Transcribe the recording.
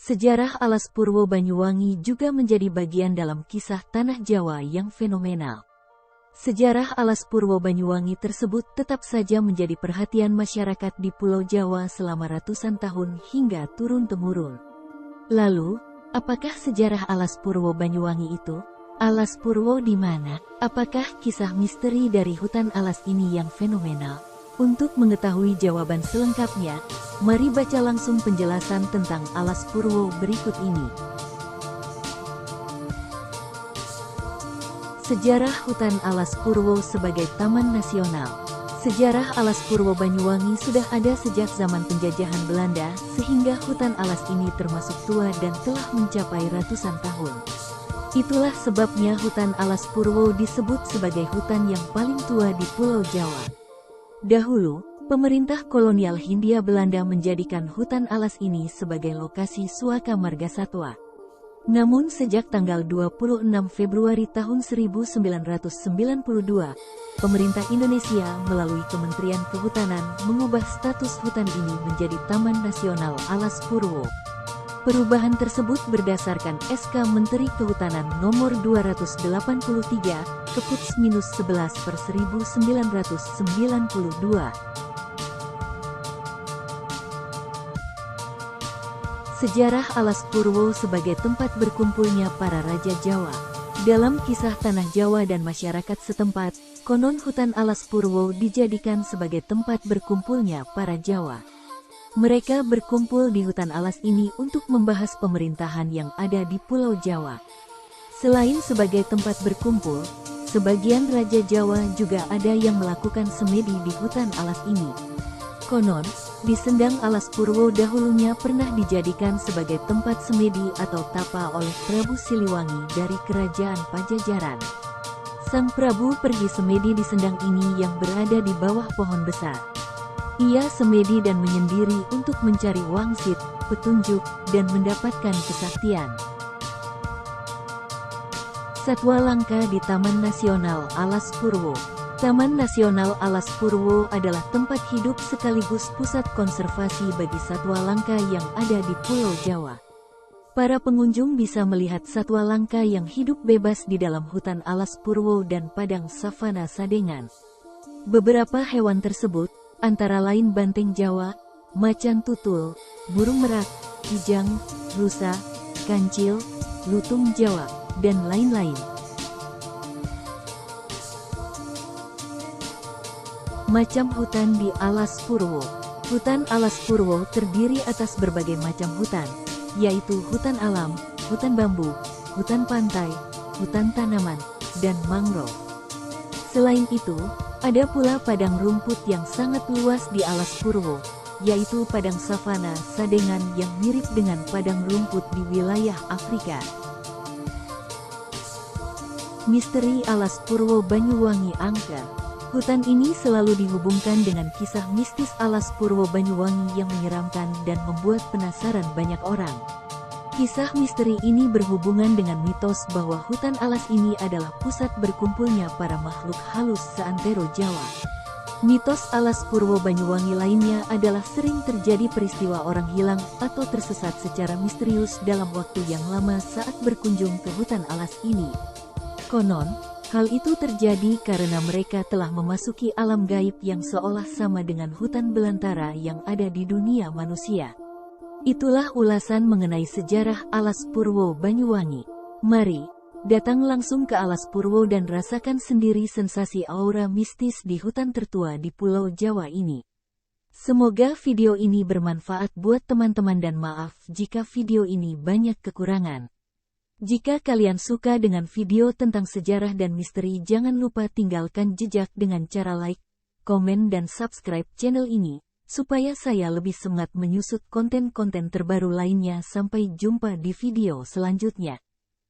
Sejarah alas Purwo Banyuwangi juga menjadi bagian dalam kisah tanah Jawa yang fenomenal. Sejarah alas Purwo Banyuwangi tersebut tetap saja menjadi perhatian masyarakat di Pulau Jawa selama ratusan tahun hingga turun-temurun. Lalu, apakah sejarah alas Purwo Banyuwangi itu? Alas Purwo di mana? Apakah kisah misteri dari hutan alas ini yang fenomenal? Untuk mengetahui jawaban selengkapnya, mari baca langsung penjelasan tentang alas Purwo berikut ini. Sejarah hutan alas Purwo sebagai taman nasional. Sejarah alas Purwo Banyuwangi sudah ada sejak zaman penjajahan Belanda, sehingga hutan alas ini termasuk tua dan telah mencapai ratusan tahun. Itulah sebabnya hutan alas Purwo disebut sebagai hutan yang paling tua di Pulau Jawa. Dahulu, pemerintah kolonial Hindia Belanda menjadikan hutan alas ini sebagai lokasi suaka marga satwa. Namun sejak tanggal 26 Februari tahun 1992, pemerintah Indonesia melalui Kementerian Kehutanan mengubah status hutan ini menjadi Taman Nasional Alas Purwo. Perubahan tersebut berdasarkan SK Menteri Kehutanan Nomor 283, Keput-11/1992. Sejarah alas Purwo sebagai tempat berkumpulnya para Raja Jawa. Dalam kisah tanah Jawa dan masyarakat setempat, konon hutan alas Purwo dijadikan sebagai tempat berkumpulnya para Jawa. Mereka berkumpul di hutan alas ini untuk membahas pemerintahan yang ada di Pulau Jawa. Selain sebagai tempat berkumpul, sebagian Raja Jawa juga ada yang melakukan semedi di hutan alas ini. Konon, di Sendang Alas Purwo dahulunya pernah dijadikan sebagai tempat semedi atau tapa oleh Prabu Siliwangi dari Kerajaan Pajajaran. Sang Prabu pergi semedi di Sendang ini yang berada di bawah pohon besar. Ia semedi dan menyendiri untuk mencari wangsit, petunjuk, dan mendapatkan kesaktian. Satwa langka di Taman Nasional Alas Purwo. Taman Nasional Alas Purwo adalah tempat hidup sekaligus pusat konservasi bagi satwa langka yang ada di Pulau Jawa. Para pengunjung bisa melihat satwa langka yang hidup bebas di dalam hutan alas Purwo dan padang savana Sadengan. Beberapa hewan tersebut, antara lain banteng Jawa, macan tutul, burung merak, kijang, rusa, kancil, lutung Jawa, dan lain-lain. Macam hutan di Alas Purwo. Hutan Alas Purwo terdiri atas berbagai macam hutan, yaitu hutan alam, hutan bambu, hutan pantai, hutan tanaman, dan mangrove. Selain itu, ada pula padang rumput yang sangat luas di Alas Purwo, yaitu padang savana Sadengan yang mirip dengan padang rumput di wilayah Afrika. Misteri Alas Purwo Banyuwangi angker. Hutan ini selalu dihubungkan dengan kisah mistis Alas Purwo Banyuwangi yang menyeramkan dan membuat penasaran banyak orang. Kisah misteri ini berhubungan dengan mitos bahwa hutan alas ini adalah pusat berkumpulnya para makhluk halus seantero Jawa. Mitos Alas Purwo Banyuwangi lainnya adalah sering terjadi peristiwa orang hilang atau tersesat secara misterius dalam waktu yang lama saat berkunjung ke hutan alas ini. Konon, hal itu terjadi karena mereka telah memasuki alam gaib yang seolah sama dengan hutan belantara yang ada di dunia manusia. Itulah ulasan mengenai sejarah Alas Purwo Banyuwangi. Mari, datang langsung ke Alas Purwo dan rasakan sendiri sensasi aura mistis di hutan tertua di Pulau Jawa ini. Semoga video ini bermanfaat buat teman-teman dan maaf jika video ini banyak kekurangan. Jika kalian suka dengan video tentang sejarah dan misteri, jangan lupa tinggalkan jejak dengan cara like, komen dan subscribe channel ini, supaya saya lebih semangat menyusut konten-konten terbaru lainnya. Sampai jumpa di video selanjutnya.